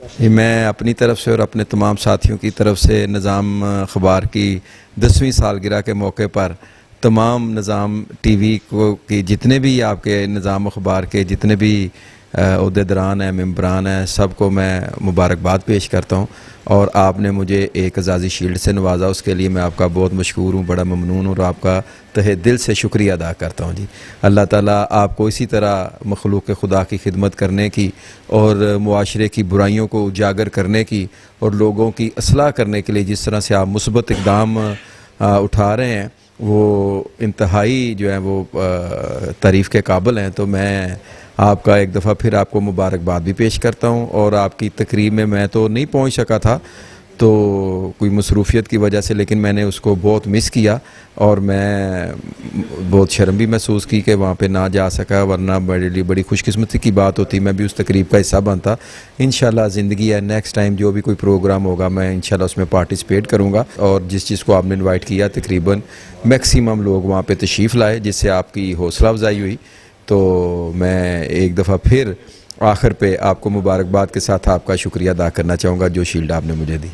जी, मैं अपनी तरफ से और अपने तमाम साथियों की तरफ से निज़ाम अखबार की 10वीं सालगिरह के मौके पर तमाम निज़ाम टीवी को की जितने भी आपके निज़ाम अखबार के जितने भी अहदेदारान हैं, मेंबरान हैं, सबको मैं मुबारकबाद पेश करता हूँ। और आपने मुझे एक एजाज़ी शील्ड से नवाजा, उसके लिए मैं आपका बहुत मशकूर हूँ, बड़ा ममनून हूँ और आपका तहे दिल से शुक्रिया अदा करता हूँ जी। अल्लाह ताला आपको इसी तरह मखलूक खुदा की खिदमत करने की और मुआशरे की बुराइयों को उजागर करने की और लोगों की असलाह करने के लिए जिस तरह से आप मुस्बत इक़दाम उठा रहे हैं, वो इंतहाई जो है वो तारीफ़ के काबिल हैं। तो मैं आपका एक दफ़ा फिर आपको मुबारकबाद भी पेश करता हूँ। और आपकी तकरीब में मैं तो नहीं पहुँच सका था, तो कोई मसरूफ़ियत की वजह से, लेकिन मैंने उसको बहुत मिस किया और मैं बहुत शर्म भी महसूस की कि वहाँ पे ना जा सका, वरना मेरे लिए बड़ी खुशकिस्मती की बात होती, मैं भी उस तकरीब का हिस्सा बनता। इंशाल्लाह ज़िंदगी है, नेक्स्ट टाइम जो भी कोई प्रोग्राम होगा मैं इंशाल्लाह उसमें पार्टिसिपेट करूँगा। और जिस चीज़ को आपने इन्वाइट किया तकरीबन मैक्सिमम लोग वहाँ पर तशरीफ़ लाए, जिससे आपकी हौसला अफजाई हुई। तो मैं एक दफ़ा फिर आखिर पे आपको मुबारकबाद के साथ आपका शुक्रिया अदा करना चाहूँगा जो शील्ड आपने मुझे दी।